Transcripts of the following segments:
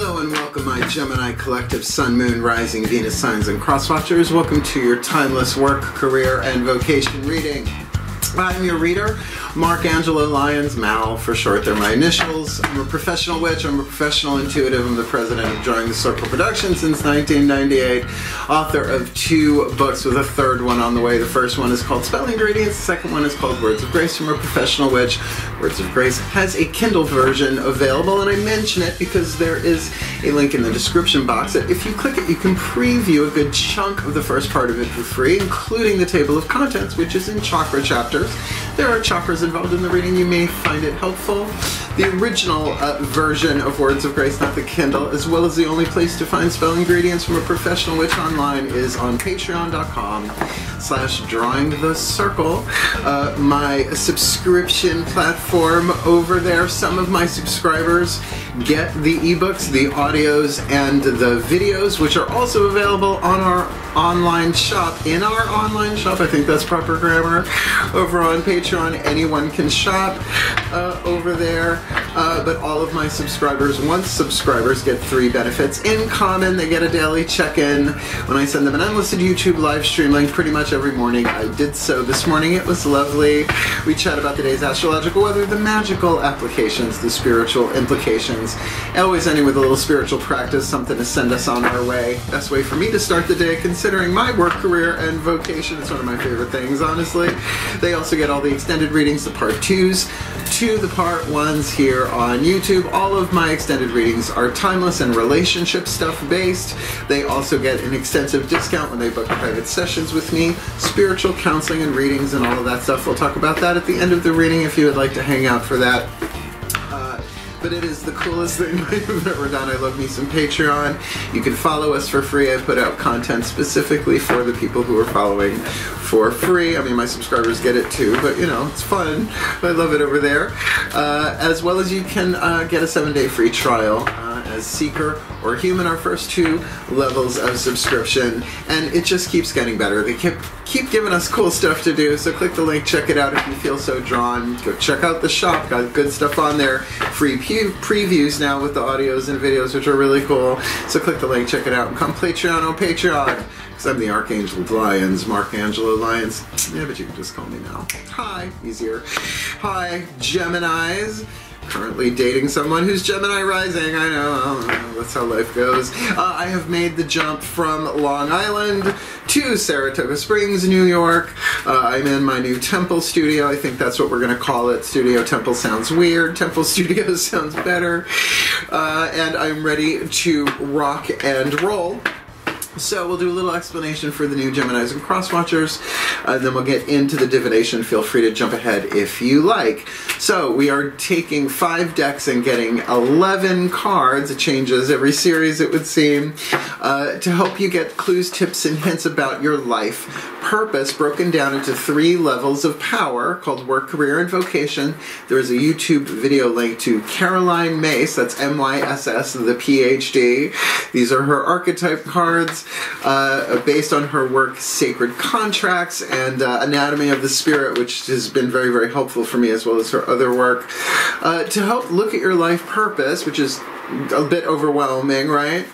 Hello and welcome, my Gemini Collective Sun, Moon, Rising, Venus signs and cross-watchers. Welcome to your timeless work, career, and vocation reading. I'm your reader, Mark Angelo Lyons, Mal for short. They're my initials. I'm a professional witch. I'm a professional intuitive. I'm the president of Drawing the Circle Productions since 1998. Author of 2 books with a 3rd one on the way. The first one is called Spell Ingredients. The second one is called Words of Grace. I'm a professional witch. Words of Grace has a Kindle version available, and I mention it because there is a link in the description box that if you click it, you can preview a good chunk of the first part of it for free, including the table of contents, which is in chakra chapters. There are chakras involved in the reading. You may find it helpful. The original version of Words of Grace, not the Kindle, as well as the only place to find spell ingredients from a professional witch online, is on patreon.com/drawingthecircle, my subscription platform over there. Some of my subscribers get the ebooks, the audios, and the videos, which are also available on our online shop. In our online shop, I think that's proper grammar, over on Patreon. Anyone can shop over there, but all of my subscribers, once subscribers, get 3 benefits in common. They get a daily check-in when I send them an unlisted YouTube live stream link pretty much every morning. I did so this morning. It was lovely. We chat about the day's astrological weather, the magical applications, the spiritual implications, always ending with a little spiritual practice, something to send us on our way. Best way for me to start the day, considering my work, career, and vocation. It's one of my favorite things, honestly. They also get all the extended readings, the part 2s, to the part 1s here on YouTube. All of my extended readings are timeless and relationship stuff based. They also get an extensive discount when they book private sessions with me, spiritual counseling and readings and all of that stuff. We'll talk about that at the end of the reading if you would like to hang out for that. But it is the coolest thing I've ever done. I love me some Patreon. You can follow us for free. I put out content specifically for the people who are following for free. I mean, my subscribers get it too, but you know, it's fun. I love it over there. As well as you can get a 7-day free trial as Seeker or Human, our first 2 levels of subscription, and it just keeps getting better. They keep giving us cool stuff to do, so click the link, check it out if you feel so drawn. Go check out the shop, got good stuff on there. Free previews now with the audios and videos, which are really cool. So click the link, check it out, and come Patreon on Patreon. Because I'm the Archangel of Lions, Mark Angelo Lyons. Yeah, but you can just call me now. Hi, easier. Hi, Geminis. Currently dating someone who's Gemini rising. I know, that's how life goes. I have made the jump from Long Island to Saratoga Springs, New York. I'm in my new temple studio. I think that's what we're going to call it. Studio temple sounds weird. Temple studio sounds better. And I'm ready to rock and roll. So we'll do a little explanation for the new Geminis and Crosswatchers, and then we'll get into the divination. Feel free to jump ahead if you like. So we are taking 5 decks and getting 11 cards. It changes every series, it would seem, to help you get clues, tips, and hints about your life purpose, broken down into 3 levels of power called Work, Career, and Vocation. There is a YouTube video link to Caroline Myss, that's M-Y-S-S, the PhD. These are her archetype cards, based on her work Sacred Contracts and Anatomy of the Spirit, which has been very, very helpful for me, as well as her other work, to help look at your life purpose, which is a bit overwhelming, right?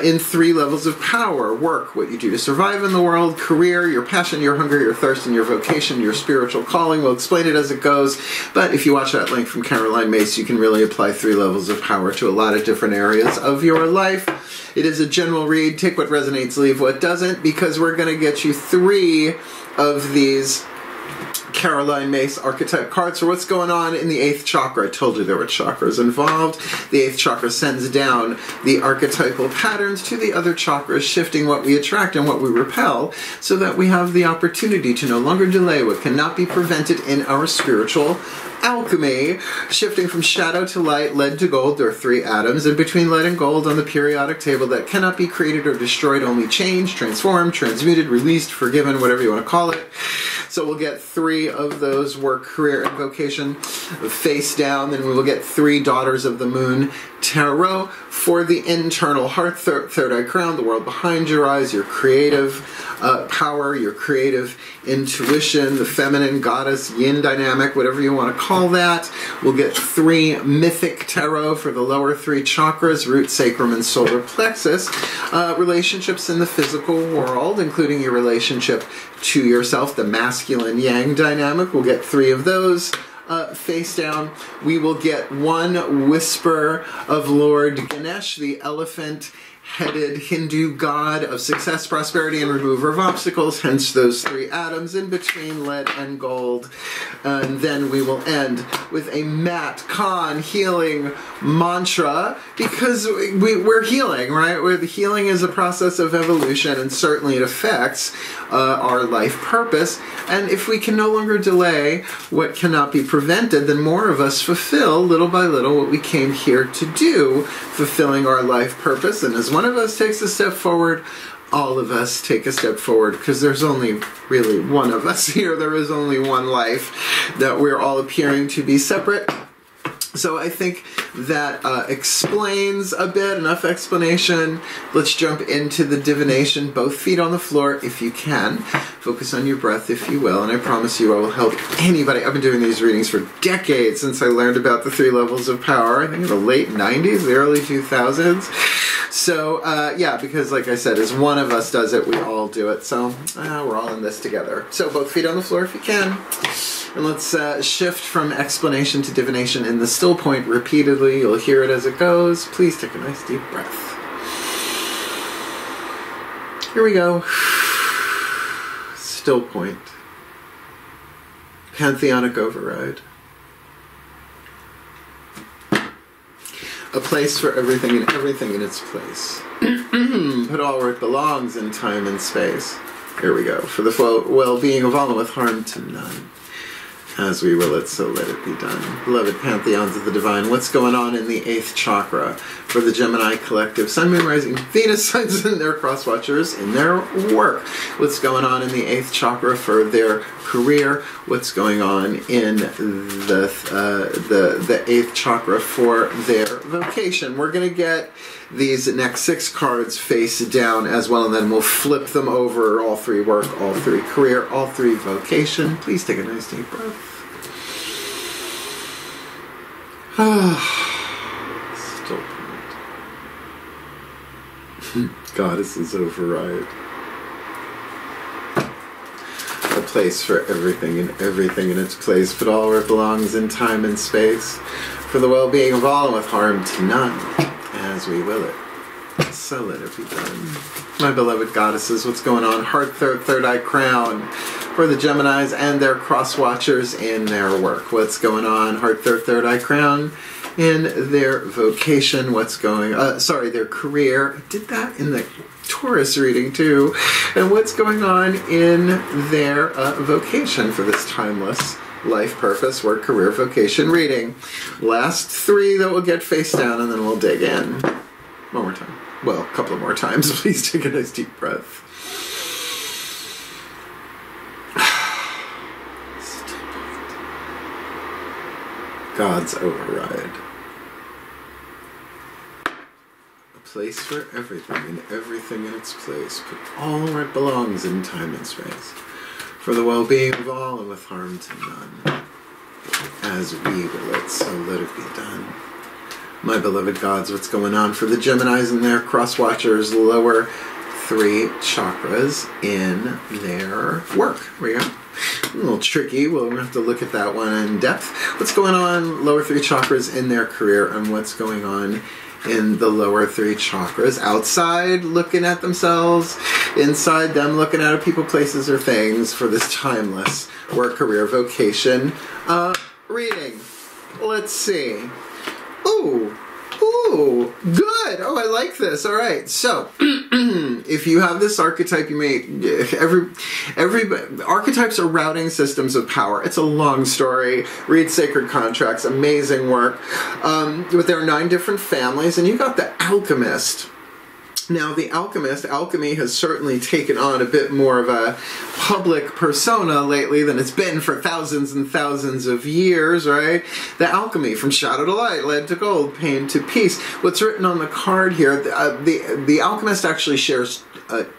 In 3 levels of power. Work, what you do to survive in the world. Career, your passion, your hunger, your thirst, and your vocation, your spiritual calling. We'll explain it as it goes, but if you watch that link from Caroline Myss, you can really apply 3 levels of power to a lot of different areas of your life. It is a general read. Take what resonates, leave what doesn't, because we're going to get you 3 of these Caroline Myss archetype cards for what's going on in the 8th chakra. I told you there were chakras involved. The 8th chakra sends down the archetypal patterns to the other chakras, shifting what we attract and what we repel, so that we have the opportunity to no longer delay what cannot be prevented in our spiritual alchemy. Shifting from shadow to light, lead to gold. There are 3 atoms in between lead and gold on the periodic table that cannot be created or destroyed, only changed, transformed, transmuted, released, forgiven, whatever you want to call it. So we'll get 3 of those work, career, and vocation face down. Then we will get 3 Daughters of the Moon Tarot for the internal heart, third eye crown, the world behind your eyes, your creative power, your creative intuition, the feminine goddess yin dynamic, whatever you want to call that. We'll get 3 mythic tarot for the lower 3 chakras, root, sacrum, and solar plexus. Relationships in the physical world, including your relationship to yourself, the masculine yang dynamic. We'll get 3 of those. Face down. We will get 1 whisper of Lord Ganesha, the elephant-headed Hindu god of success, prosperity, and remover of obstacles, hence those 3 atoms in between lead and gold. And then we will end with a Mat Khan healing mantra, because we're healing, right? The healing is a process of evolution, and certainly it affects our life purpose. And if we can no longer delay what cannot be prevented, then more of us fulfill little by little what we came here to do, fulfilling our life purpose. And as one of us takes a step forward, all of us take a step forward, because there's only really one of us here. There is only one life, that we're all appearing to be separate. So I think that explains a bit, enough explanation. Let's jump into the divination. Both feet on the floor if you can. Focus on your breath if you will, and I promise you I will help anybody. I've been doing these readings for decades, since I learned about the 3 levels of power, I think in the late 90s, the early 2000s. So, yeah, because like I said, as one of us does it, we all do it. So, we're all in this together. So, both feet on the floor if you can. And let's shift from explanation to divination in the still point repeatedly. You'll hear it as it goes. Please take a nice deep breath. Here we go. Still point. Pantheonic override. A place for everything and everything in its place. Put all where it belongs in time and space. Here we go. For the well-being of all with harm to none. As we will it, so let it be done. Beloved Pantheons of the Divine, what's going on in the 8th chakra for the Gemini collective? Sun, Moon, Rising, Venus signs and their cross-watchers in their work. What's going on in the 8th chakra for their career? What's going on in the 8th chakra for their vocation? We're going to get these next 6 cards face down as well, and then we'll flip them over. All 3 work, all 3 career, all 3 vocation. Please take a nice deep breath. Still point. Goddesses override. A place for everything and everything in its place, but all where it belongs in time and space. For the well-being of all and with harm to none. As we will it, so let it be done. My beloved goddesses, what's going on? Heart, third eye crown for the Geminis and their cross-watchers in their work. What's going on? Heart, third eye crown in their vocation. What's going their career. I did that in the Taurus reading too. And what's going on in their vocation for this timeless life purpose, work, career, vocation reading. Last 3 that will get face down, and then we'll dig in. One more time. Well, a couple of more times. Please take a nice deep breath. God's override. A place for everything and everything in its place, but all where it belongs in time and space. For the well-being of all and with harm to none. As we will it, so let it be done. My beloved gods, what's going on for the Geminis and their cross-watchers, lower 3 chakras in their work? Here we go. A little tricky. We'll have to look at that one in depth. What's going on lower 3 chakras in their career, and what's going on in the lower 3 chakras? Outside, looking at themselves. Inside them, looking at people, places, or things for this timeless work, career, vocation reading. Let's see. Ooh, good. Oh, I like this. All right. So, if you have this archetype, you may archetypes are routing systems of power. It's a long story. Read Sacred Contracts. Amazing work. But there are 9 different families, and you got the Alchemist. Now, the Alchemist, alchemy has certainly taken on a bit more of a public persona lately than it's been for thousands and thousands of years, right? The alchemy, from shadow to light, lead to gold, pain to peace. What's written on the card here, the Alchemist actually shares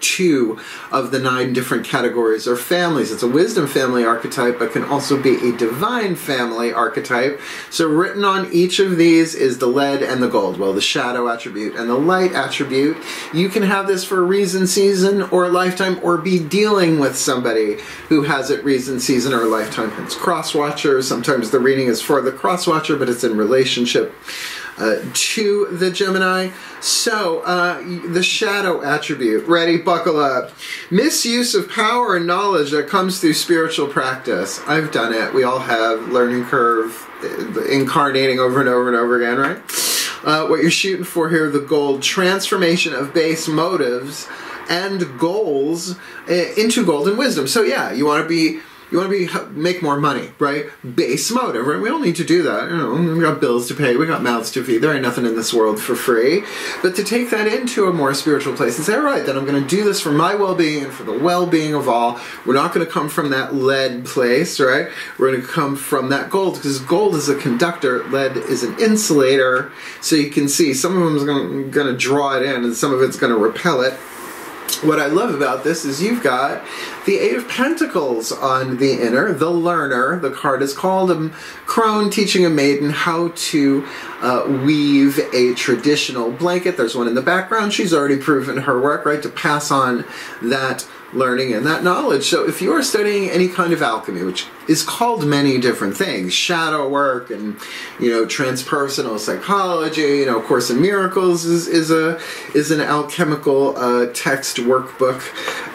2 of the 9 different categories or families. It's a wisdom family archetype, but can also be a divine family archetype. So written on each of these is the lead and the gold. Well, the shadow attribute and the light attribute. You can have this for a reason, season, or a lifetime, or be dealing with somebody who has it reason, season, or a lifetime. Hence cross-watcher. Sometimes the reading is for the cross-watcher, but it's in relationship to the Gemini. So, the shadow attribute. Ready? Buckle up. Misuse of power and knowledge that comes through spiritual practice. I've done it. We all have. Learning curve, incarnating over and over and over again, right? What you're shooting for here, the gold. Transformation of base motives and goals into golden wisdom. So yeah, you want to make more money, right? Base motive, right? We all need to do that. You know, we got bills to pay, we got mouths to feed. There ain't nothing in this world for free. But to take that into a more spiritual place and say, all right, then I'm going to do this for my well-being and for the well-being of all. We're not going to come from that lead place, right? We're going to come from that gold, because gold is a conductor, lead is an insulator. So you can see some of them is going to draw it in and some of it's going to repel it. What I love about this is you've got the 8 of Pentacles on the inner, the learner. The card is called a crone teaching a maiden how to weave a traditional blanket. There's one in the background. She's already proven her work, right, to pass on that learning and that knowledge. So if you are studying any kind of alchemy, which is called many different things, shadow work and, transpersonal psychology, Course in Miracles is an alchemical text workbook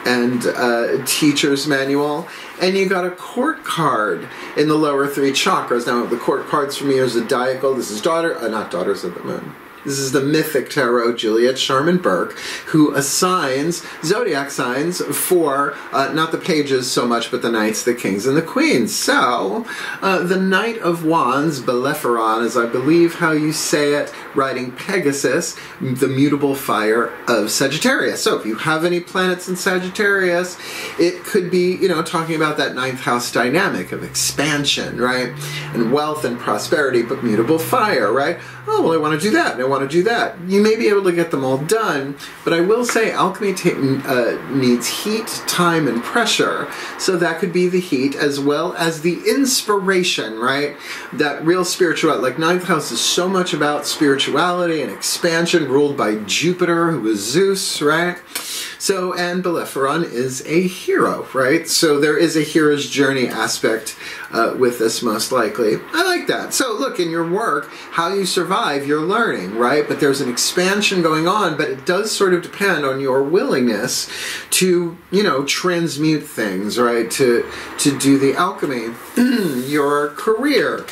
and teacher's manual. And you got a court card in the lower 3 chakras. Now, the court cards for me are zodiacal. This is not Daughters of the Moon. This is the mythic tarot, Juliet Sharman Burke, who assigns zodiac signs for not the pages so much, but the knights, the kings, and the queens. So, the Knight of Wands, Bellerophon, is I believe how you say it, riding Pegasus, the mutable fire of Sagittarius. So, if you have any planets in Sagittarius, it could be, talking about that 9th house dynamic of expansion, right? And wealth and prosperity, but mutable fire, right? Oh, well, I want to do that, and I want to do that. You may be able to get them all done, but I will say alchemy needs heat, time, and pressure. So that could be the heat as well as the inspiration, right? That real spirituality. Like 9th house is so much about spirituality and expansion, ruled by Jupiter, who is Zeus, right? So, and Bellerophon is a hero, right? So there is a hero's journey aspect with this, most likely. I like that. So look, in your work, how you survive, you're learning, right? But there's an expansion going on, but it does sort of depend on your willingness to, transmute things, right? To do the alchemy. Your career.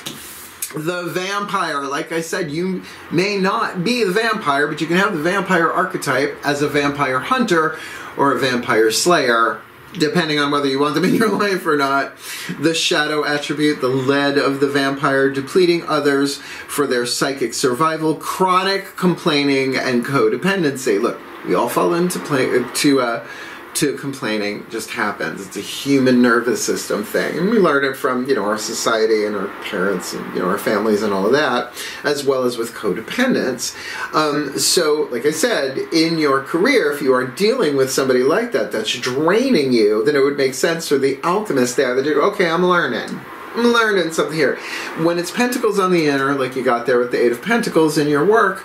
The vampire, like I said, you may not be the vampire, but you can have the vampire archetype as a vampire hunter or a vampire slayer, depending on whether you want them in your life or not. The shadow attribute, the lead of the vampire, depleting others for their psychic survival, chronic complaining, and codependency. Look, we all fall into complaining. Just happens. It's a human nervous system thing, and we learn it from our society and our parents and our families and all of that, as well as with codependence. So like I said, in your career, if you are dealing with somebody like that that's draining you, then it would make sense for the alchemist there that okay, I'm learning something here. When it's Pentacles on the inner, like you got there with the 8 of Pentacles in your work,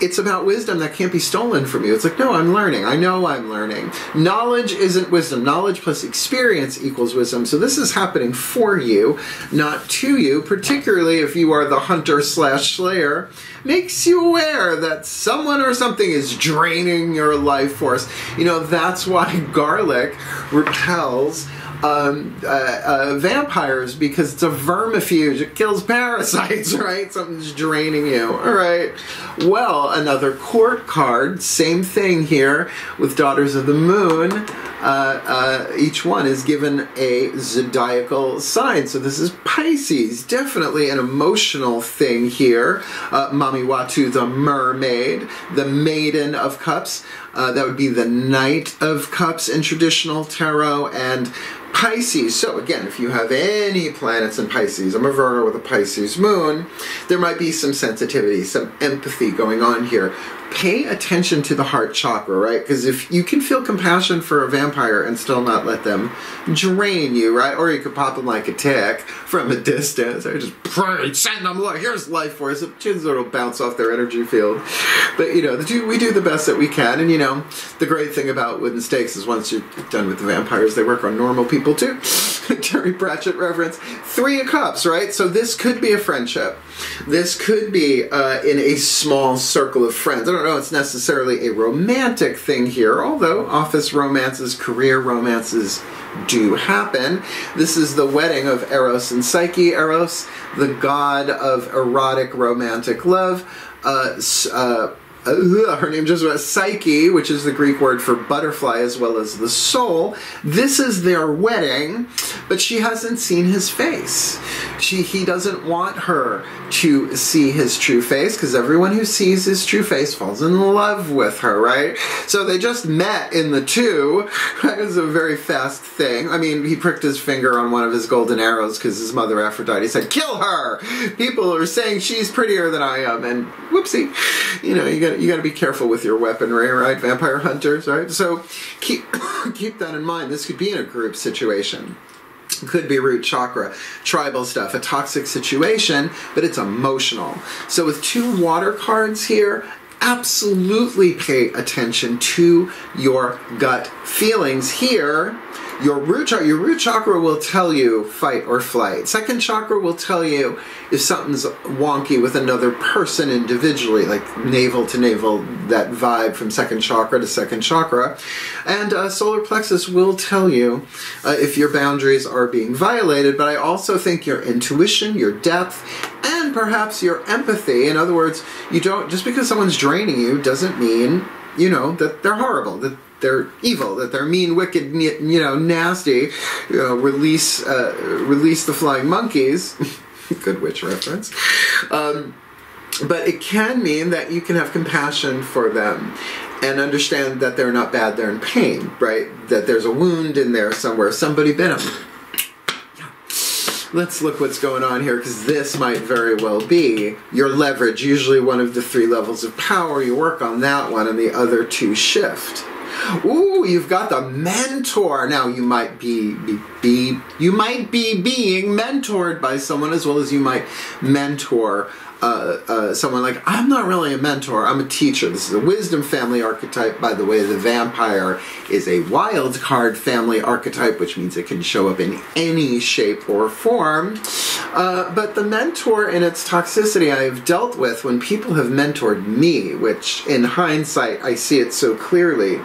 it's about wisdom that can't be stolen from you. It's like, no, I'm learning. I know I'm learning. Knowledge isn't wisdom. Knowledge plus experience equals wisdom. So this is happening for you, not to you, particularly if you are the hunter/slayer. Makes you aware that someone or something is draining your life force. That's why garlic repels vampires, because it's a vermifuge. It kills parasites, right? Something's draining you. All right. Well, another court card. Same thing here with Daughters of the Moon. each one is given a zodiacal sign. So this is Pisces, definitely an emotional thing here. Mami Watu, the mermaid, the maiden of cups. That would be the Knight of Cups in traditional tarot, and Pisces. So again, if you have any planets in Pisces, I'm a Virgo with a Pisces moon, there might be some sensitivity, some empathy going on here. Pay attention to the heart chakra, right? Because if you can feel compassion for a vampire and still not let them drain you, right? Or you could pop them like a tick from a distance, or just pray, send them, look, here's life force. It'll bounce off their energy field. But, you know, we do the best that we can. And, you know, the great thing about wooden stakes is once you're done with the vampires, they work on normal people too. Terry Pratchett reference. 3 of Cups, right? So this could be a friendship. This could be in a small circle of friends. I don't know it's necessarily a romantic thing here, although office romances, career romances do happen. This is the wedding of Eros and Psyche. Eros, the god of erotic romantic love. Her name just was Psyche, which is the Greek word for butterfly as well as the soul. This is their wedding, but she hasn't seen his face. He doesn't want her to see his true face, because everyone who sees his true face falls in love with her, right? So they just met in the 2. It was a very fast thing. I mean, he pricked his finger on one of his golden arrows because his mother Aphrodite said, "Kill her! People are saying she's prettier than I am," and whoopsie. You know, you got to be careful with your weaponry, right? Vampire hunters, right? So keep that in mind. This could be in a group situation. Could be root chakra, tribal stuff, a toxic situation, but it's emotional. So with 2 water cards here, absolutely pay attention to your gut feelings here. Your root chakra will tell you fight or flight. Second chakra will tell you if something's wonky with another person individually, like navel to navel, that vibe from second chakra to second chakra. And solar plexus will tell you if your boundaries are being violated, but I also think your intuition, your depth, and perhaps your empathy. In other words, you don't, just because someone's draining you doesn't mean, you know, that they're horrible, that they're evil, that they're mean, wicked, you know, nasty. Release the flying monkeys. Good witch reference. But it can mean that you can have compassion for them and understand that they're not bad, they're in pain, right? That there's a wound in there somewhere, somebody bit them. Let's look what's going on here, because this might very well be your leverage, usually one of the 3 levels of power. You work on that one and the other 2 shift. Ooh, you've got the mentor. Now you might be being mentored by someone, as well as you might mentor someone. Like, I'm not really a mentor, I'm a teacher. This is a wisdom family archetype. By the way, the vampire is a wild card family archetype, which means it can show up in any shape or form. But the mentor in its toxicity I have dealt with when people have mentored me, which in hindsight I see it so clearly.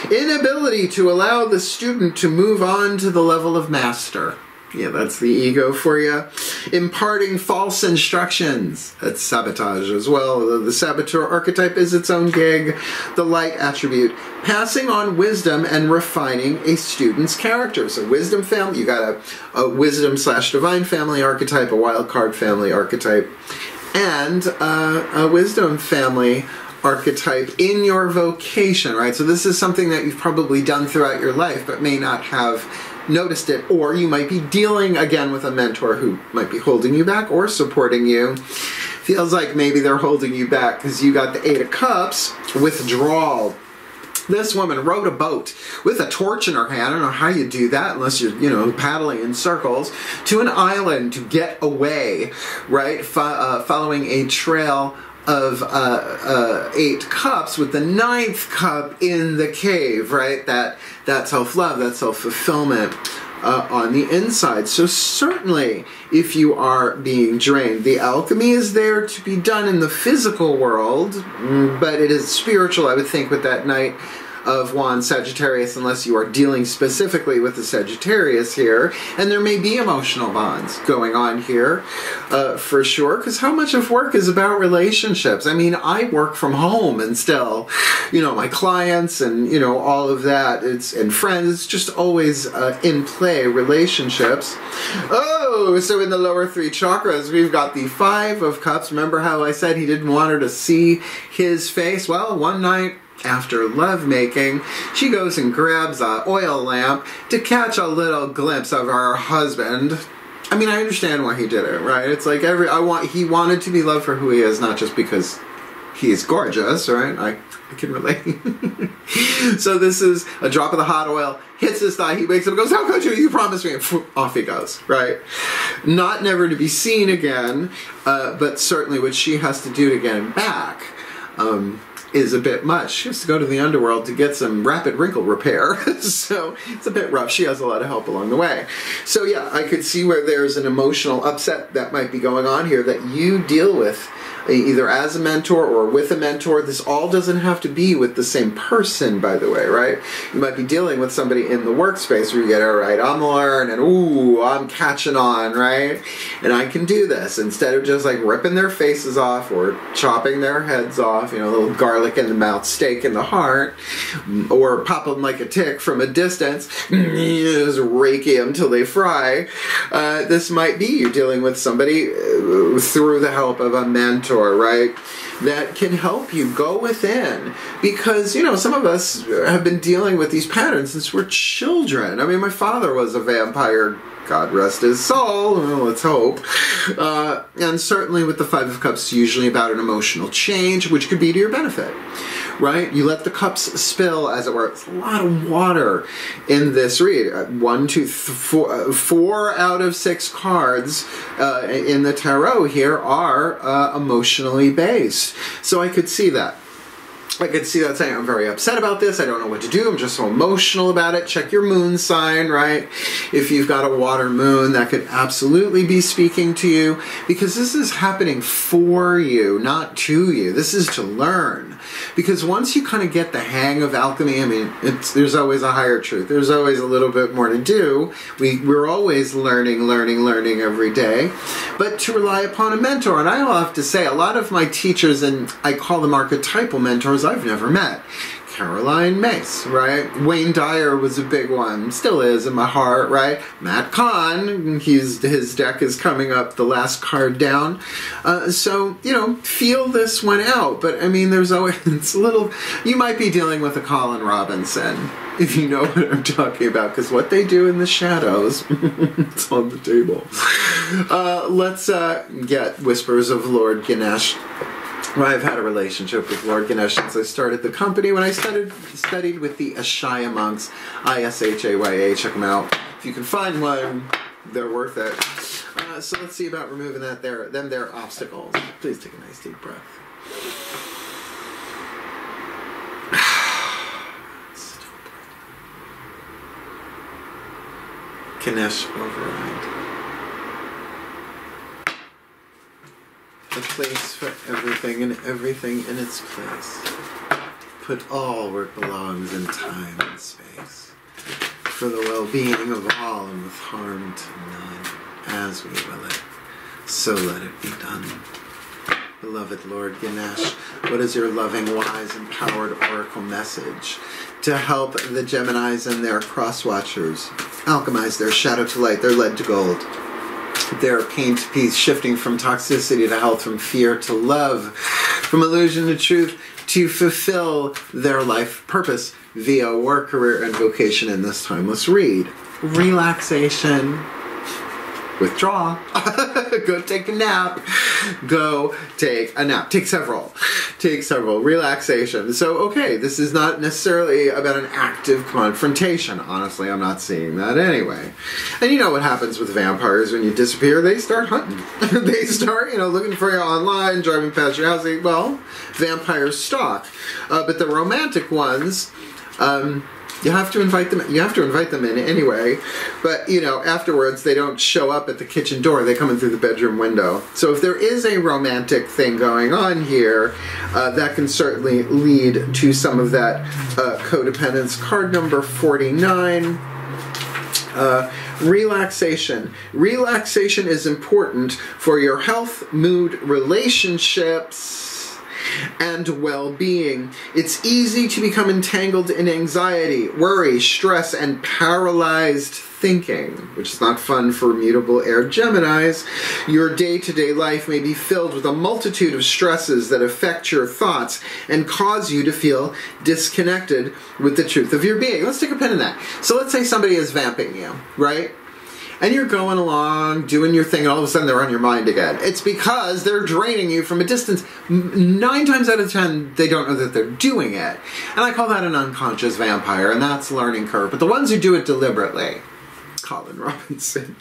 Inability to allow the student to move on to the level of master. Yeah, that's the ego for you. Imparting false instructions. That's sabotage as well. The saboteur archetype is its own gig. The light attribute. Passing on wisdom and refining a student's character. So wisdom family, you got a wisdom/divine family archetype, a wild card family archetype, and a wisdom family archetype in your vocation, right? So this is something that you've probably done throughout your life, but may not have noticed it, or you might be dealing again with a mentor who might be holding you back or supporting you. Feels like maybe they're holding you back because you got the 8 of Cups, withdrawal. This woman rowed a boat with a torch in her hand. I don't know how you do that unless you're, you know, paddling in circles, to an island to get away, right? Following a trail of 8 cups with the 9th cup in the cave, right? That self-love, that self-fulfillment on the inside. So certainly if you are being drained, the alchemy is there to be done in the physical world, but it is spiritual, I would think, with that Knight of Wands, Sagittarius, unless you are dealing specifically with the Sagittarius here. And there may be emotional bonds going on here, for sure, because how much of work is about relationships? I mean, I work from home and still, you know, my clients and, you know, all of that, and friends, it's just always in play, relationships. Oh, so in the lower 3 chakras, we've got the 5 of Cups. Remember how I said he didn't want her to see his face? Well, one night after lovemaking, she goes and grabs an oil lamp to catch a little glimpse of her husband. I mean, I understand why he did it, right? It's like he wanted to be loved for who he is, not just because he is gorgeous, right? I can relate. So this is a drop of the hot oil, hits his thigh, he wakes up and goes, how could you? You promised me. And off he goes, right? Not never to be seen again, but certainly what she has to do to get him back is a bit much. She has to go to the underworld to get some rapid wrinkle repair. So it's a bit rough. She has a lot of help along the way. So yeah, I could see where there's an emotional upset that might be going on here that you deal with either as a mentor or with a mentor. This all doesn't have to be with the same person, by the way, right? You might be dealing with somebody in the workspace where you get, all right, I'm learning, ooh, I'm catching on, right? And I can do this instead of just like ripping their faces off or chopping their heads off, you know, a little garlic in the mouth, steak in the heart, or pop them like a tick from a distance, just rake them till they fry. This might be you dealing with somebody through the help of a mentor, right? That can help you go within, because, you know, some of us have been dealing with these patterns since we're children. I mean, my father was a vampire, God rest his soul, well, let's hope. And certainly with the 5 of Cups, it's usually about an emotional change, which could be to your benefit, right? You let the cups spill, as it were. It's a lot of water in this read. 4 out of 6 cards in the tarot here are emotionally based. So I could see that. I could see that saying, I'm very upset about this, I don't know what to do, I'm just so emotional about it. Check your moon sign, right? If you've got a water moon, that could absolutely be speaking to you, because this is happening for you, not to you. This is to learn. Because once you kind of get the hang of alchemy, I mean, there's always a higher truth. There's always a little bit more to do. We're always learning every day. But to rely upon a mentor, and I'll have to say, a lot of my teachers, and I call them archetypal mentors, I've never met. Caroline Mace, right? Wayne Dyer was a big one, still is in my heart, right? Matt Kahn, his deck is coming up, the last card down. So, you know, feel this one out. But, I mean, there's always, it's a little, you might be dealing with a Colin Robinson, if you know what I'm talking about, because what they do in the shadows, it's on the table. Let's get Whispers of Lord Ganesha. Well, I've had a relationship with Lord Ganesha since I started the company. When I studied with the Ashaya monks, ISHAYA, check them out. If you can find one, they're worth it. So let's see about removing their obstacles. Please take a nice deep breath. Ganesh override. A place for everything and everything in its place. Put all where it belongs in time and space. For the well-being of all and with harm to none. As we will it, so let it be done. Beloved Lord Ganesh, what is your loving, wise, empowered oracle message to help the Geminis and their cross-watchers alchemize their shadow to light, their lead to gold, their pain to peace, shifting from toxicity to health, from fear to love, from illusion to truth, to fulfill their life purpose via work, career, and vocation in this timeless read? Relaxation. Withdraw. Go take a nap. Go take a nap. Take several. Take several. Relaxation. So, okay, this is not necessarily about an active confrontation. Honestly, I'm not seeing that anyway. And you know what happens with vampires when you disappear? They start hunting. They start, you know, looking for you online, driving past your house. Well, vampires stalk. But the romantic ones, You have to invite them. You have to invite them in anyway, but you know, afterwards they don't show up at the kitchen door. They come in through the bedroom window. So if there is a romantic thing going on here, that can certainly lead to some of that codependence. Card number 49. Relaxation. Relaxation is important for your health, mood, relationships, and well-being. It's easy to become entangled in anxiety, worry, stress, and paralyzed thinking, which is not fun for mutable air Geminis. Your day-to-day life may be filled with a multitude of stresses that affect your thoughts and cause you to feel disconnected with the truth of your being. Let's take a pen in that. So let's say somebody is vamping you, right? And you're going along, doing your thing, and all of a sudden they're on your mind again. It's because they're draining you from a distance. 9 times out of 10, they don't know that they're doing it. And I call that an unconscious vampire, and that's a learning curve. But the ones who do it deliberately, Colin Robinson.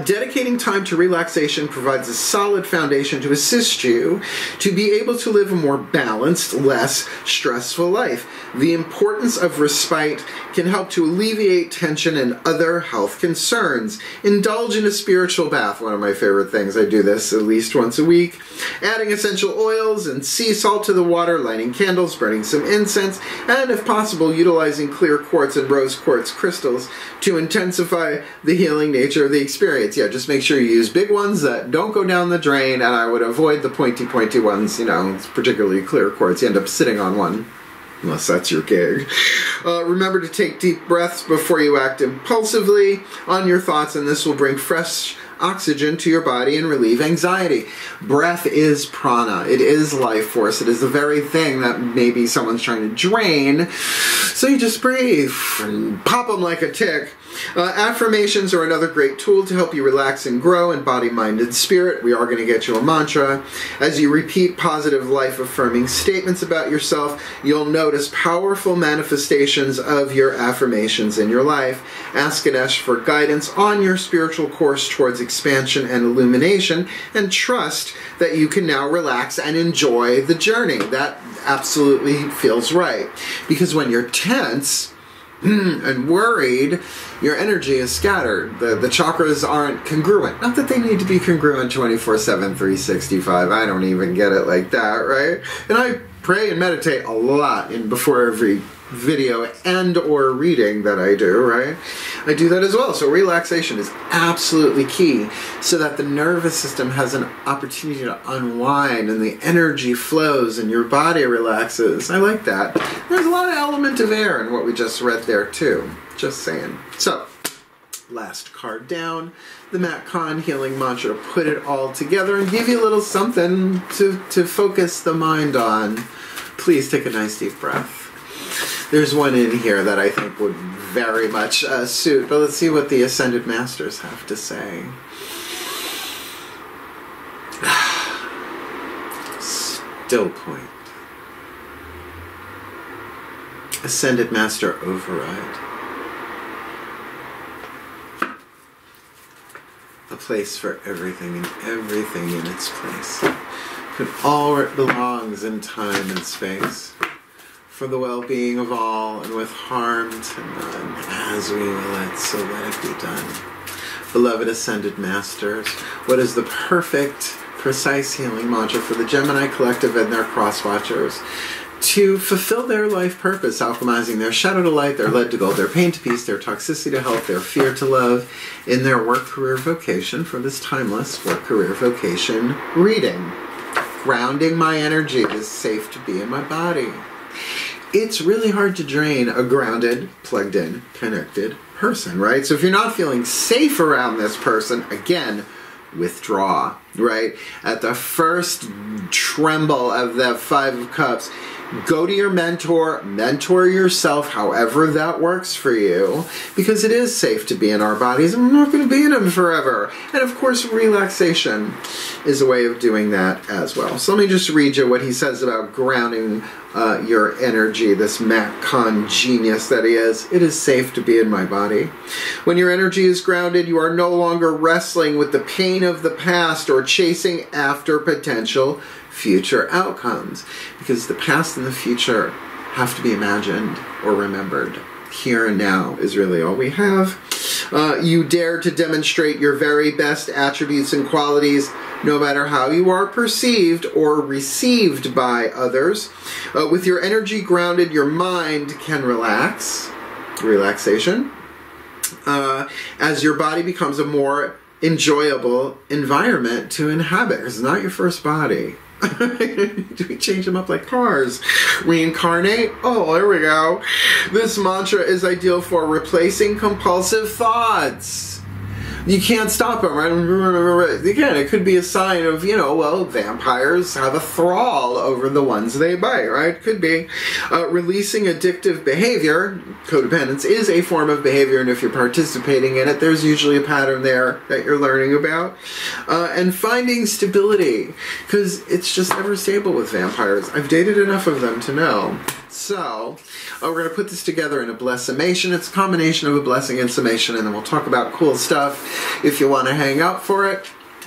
Dedicating time to relaxation provides a solid foundation to assist you to be able to live a more balanced, less stressful life. The importance of respite can help to alleviate tension and other health concerns. Indulge in a spiritual bath, one of my favorite things. I do this at least once a week. Adding essential oils and sea salt to the water, lighting candles, burning some incense, and if possible, utilizing clear quartz and rose quartz crystals to intensify the healing nature of the experience. Yeah, just make sure you use big ones that don't go down the drain, and I would avoid the pointy ones, you know, particularly clear quartz. You end up sitting on one, unless that's your gig. Remember to take deep breaths before you act impulsively on your thoughts, and this will bring fresh oxygen to your body and relieve anxiety. Breath is prana. It is life force. It is the very thing that maybe someone's trying to drain. So you just breathe and pop them like a tick. Affirmations are another great tool to help you relax and grow in body, mind, and spirit. We are going to get you a mantra. As you repeat positive, life-affirming statements about yourself, you'll notice powerful manifestations of your affirmations in your life. Ask Ganesh for guidance on your spiritual course towards expansion and illumination, and trust that you can now relax and enjoy the journey. That absolutely feels right. Because when you're tense and worried, your energy is scattered. The chakras aren't congruent. Not that they need to be congruent 24/7, 365. I don't even get it like that, right? And I pray and meditate a lot before every video and or reading that I do, right? I do that as well. So relaxation is absolutely key so that the nervous system has an opportunity to unwind and the energy flows and your body relaxes. I like that. There's a lot of element of air in what we just read there too. Just saying. So, last card down, the Matt Kahn healing mantra to put it all together and give you a little something to focus the mind on. Please take a nice deep breath. There's one in here that I think would very much suit, but let's see what the Ascended Masters have to say. Still point. Ascended Master Override. A place for everything and everything in its place. Put all where it belongs in time and space. For the well-being of all, and with harm to none, as we will it, so let it be done. Beloved Ascended Masters, what is the perfect, precise healing mantra for the Gemini Collective and their cross-watchers to fulfill their life purpose, alchemizing their shadow to light, their lead to gold, their pain to peace, their toxicity to health, their fear to love, in their work-career-vocation for this timeless work-career-vocation reading? Grounding my energy. It is safe to be in my body. It's really hard to drain a grounded, plugged in, connected person, right? So if you're not feeling safe around this person, again, withdraw, right? At the first tremble of that Five of Cups, go to your mentor yourself, however that works for you, because it is safe to be in our bodies, and we're not going to be in them forever. And of course, relaxation is a way of doing that as well. So let me just read you what he says about grounding your energy, this Matt Kahn genius that he is. It is safe to be in my body. When your energy is grounded, you are no longer wrestling with the pain of the past or chasing after potential future outcomes, because the past and the future have to be imagined or remembered. Here and now is really all we have. You dare to demonstrate your very best attributes and qualities, no matter how you are perceived or received by others. With your energy grounded, your mind can relax. Relaxation. As your body becomes a more enjoyable environment to inhabit. It's not your first body. Do we change them up like cars? Reincarnate? Oh, there we go. This mantra is ideal for replacing compulsive thoughts. You can't stop them, right? Again, it could be a sign of, you know, well, vampires have a thrall over the ones they bite, right? Could be. Releasing addictive behavior. Codependence is a form of behavior, and if you're participating in it, there's usually a pattern there that you're learning about. And finding stability, because it's just never stable with vampires. I've dated enough of them to know. So, we're going to put this together in a bless summation. It's a combination of a blessing and summation, and then we'll talk about cool stuff if you want to hang out for it.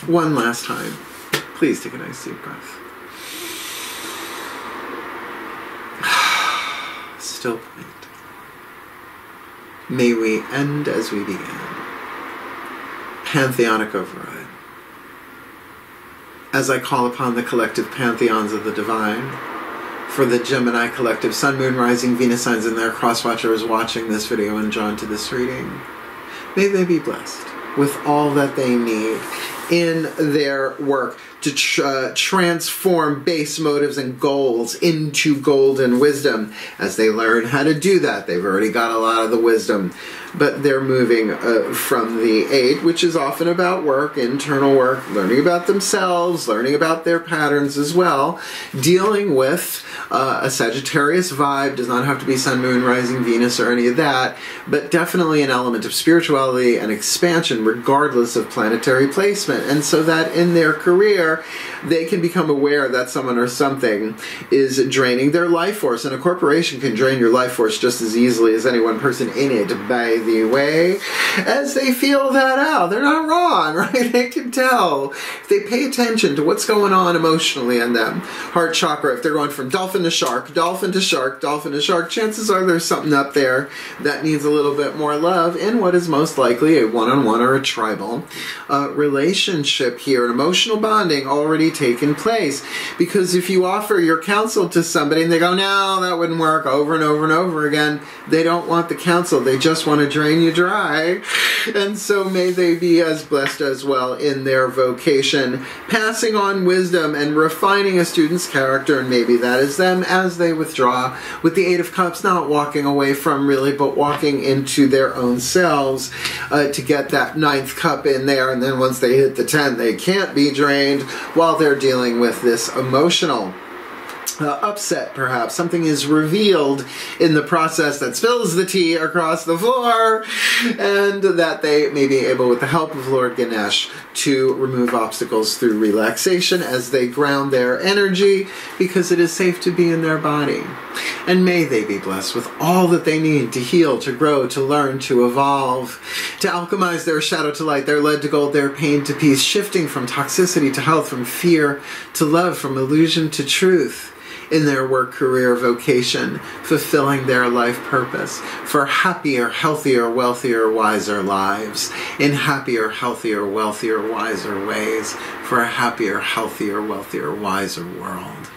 One last time. Please take a nice deep breath. Still point. May we end as we began. Pantheonic override. As I call upon the collective pantheons of the divine, for the Gemini collective Sun, Moon, Rising, Venus signs and their cross-watchers watching this video and drawn to this reading, may they be blessed with all that they need in their work to transform base motives and goals into golden wisdom. As they learn how to do that, they've already got a lot of the wisdom, but they're moving from the 8, which is often about work, internal work, learning about themselves, learning about their patterns as well, dealing with a Sagittarius vibe. Does not have to be Sun, Moon, Rising, Venus, or any of that, but definitely an element of spirituality and expansion regardless of planetary placement. And so that in their career, they can become aware that someone or something is draining their life force. And a corporation can drain your life force just as easily as any one person in it, by the way. As they feel that out, they're not wrong, right? They can tell. If they pay attention to what's going on emotionally in them. Heart chakra, if they're going from dolphin to shark, dolphin to shark, dolphin to shark, chances are there's something up there that needs a little bit more love in what is most likely a one-on-one or a tribal relationship here. An emotional bonding already taken place. Because if you offer your counsel to somebody and they go, no, that wouldn't work, over and over and over again, they don't want the counsel. They just want to drain you dry. And so may they be as blessed as well in their vocation, passing on wisdom and refining a student's character, and maybe that is them as they withdraw with the 8 of Cups, not walking away from really, but walking into their own selves to get that 9th cup in there. And then once they hit the 10, they can't be drained while they're dealing with this emotional upset, perhaps. Something is revealed in the process that spills the tea across the floor, and that they may be able, with the help of Lord Ganesha, to remove obstacles through relaxation as they ground their energy, because it is safe to be in their body. And may they be blessed with all that they need to heal, to grow, to learn, to evolve, to alchemize their shadow to light, their lead to gold, their pain to peace, shifting from toxicity to health, from fear to love, from illusion to truth, in their work, career, vocation, fulfilling their life purpose for happier, healthier, wealthier, wiser lives, in happier, healthier, wealthier, wiser ways, for a happier, healthier, wealthier, wiser world,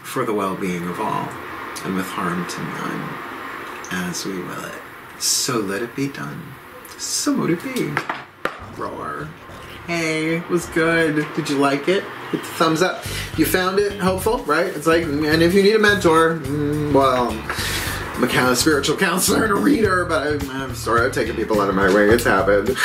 for the well-being of all, and with harm to none, as we will it. So let it be done. So mote it be. Roar. Hey, it was good. Did you like it? Hit the thumbs up. You found it helpful, right? It's like, and if you need a mentor, well, I'm a kind of spiritual counselor and a reader, but I'm sorry, I've taken people out of my way. It's happened.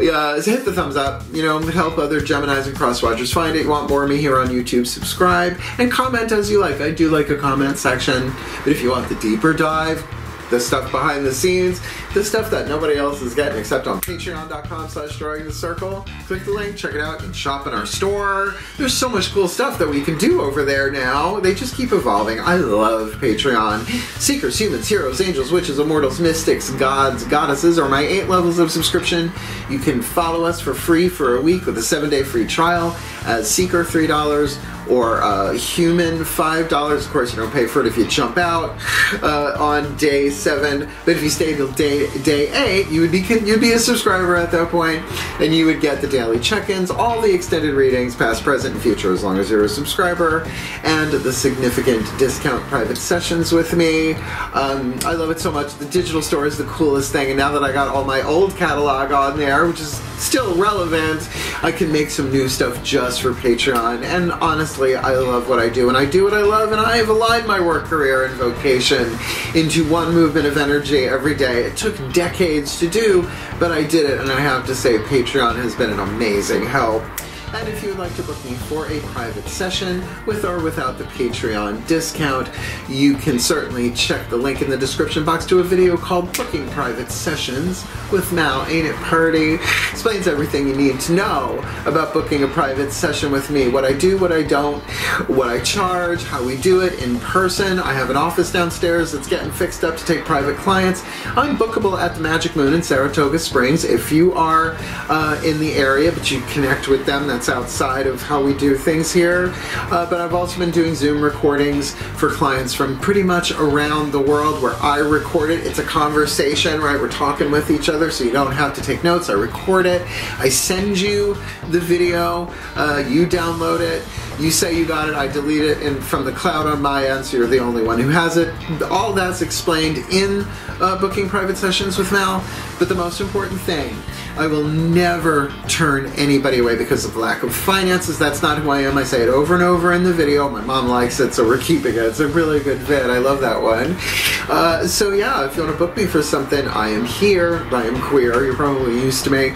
Yeah, so hit the thumbs up. You know, help other Geminis and crosswatchers find it. You want more of me here on YouTube, subscribe, and comment as you like. I do like a comment section, but if you want the deeper dive, the stuff behind the scenes, the stuff that nobody else is getting except on patreon.com/drawingthecircle. Click the link, check it out, and shop in our store. There's so much cool stuff that we can do over there now. They just keep evolving. I love Patreon. Seekers, humans, heroes, angels, witches, immortals, mystics, gods, goddesses are my 8 levels of subscription. You can follow us for free for a week with a 7-day free trial as Seeker, $3, or human $5. Of course, you don't pay for it if you jump out on day 7, but if you stay till day 8, you'd be a subscriber at that point, and you would get the daily check-ins, all the extended readings, past, present, and future, as long as you're a subscriber, and the significant discount private sessions with me. I love it so much. The digital store is the coolest thing, and now that I got all my old catalog on there, which is still relevant, I can make some new stuff just for Patreon. And honestly, I love what I do, and I do what I love, and I have aligned my work, career, and vocation into one movement of energy every day. It took decades to do, but I did it, and I have to say Patreon has been an amazing help. And if you would like to book me for a private session with or without the Patreon discount, you can certainly check the link in the description box to a video called Booking Private Sessions with Mal. Ain't it Purdy? Explains everything you need to know about booking a private session with me. What I do, what I don't, what I charge, how we do it in person. I have an office downstairs that's getting fixed up to take private clients. I'm bookable at the Magic Moon in Saratoga Springs. If you are in the area, but you connect with them, that's outside of how we do things here. But I've also been doing Zoom recordings for clients from pretty much around the world where I record it. It's a conversation, right? We're talking with each other, so you don't have to take notes. I record it. I send you the video. You download it. You say you got it, I delete it from the cloud on my end, so you're the only one who has it. All that's explained in Booking Private Sessions with Mal. But the most important thing, I will never turn anybody away because of lack of finances. That's not who I am. I say it over and over in the video. My mom likes it, so we're keeping it. It's a really good vid. I love that one. So yeah, if you want to book me for something, I am here. I am queer. You're probably used to me.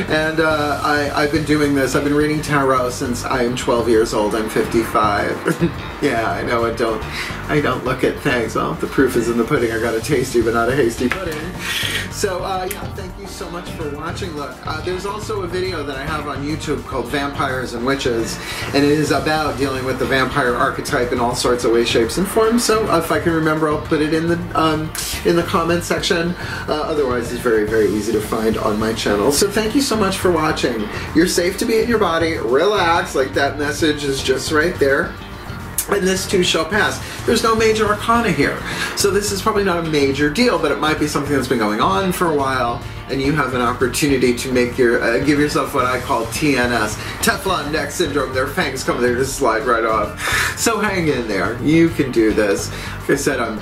And I've been doing this. I've been reading tarot since I am 12 years old. I'm 55. Yeah, I know. I don't look at things. Well, the proof is in the pudding. I got a tasty but not a hasty pudding. So yeah, thank you so much for watching. Look, there's also a video that I have on YouTube called Vampires and Witches, and it is about dealing with the vampire archetype in all sorts of ways, shapes, and forms. So if I can remember, I'll put it in the comment section. Otherwise, it's very, very easy to find on my channel. So thank you so much for watching. You're safe to be in your body. Relax, like that message is just right there. And this too shall pass. There's no major arcana here. So this is probably not a major deal, but it might be something that's been going on for a while, and you have an opportunity to make your, give yourself what I call TNS, Teflon Neck Syndrome. Their fangs come there to slide right off. So hang in there. You can do this. Like I said, I'm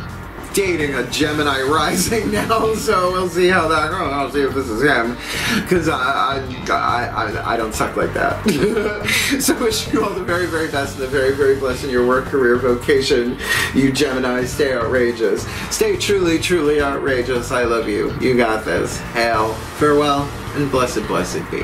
dating a Gemini rising now, so we'll see how that goes. I'll see if this is him, because I don't suck like that. So wish you all the very, very best and the very, very blessed in your work, career, vocation. You Gemini, stay outrageous. Stay truly, truly outrageous. I love you. You got this. Hail, farewell, and blessed, blessed be.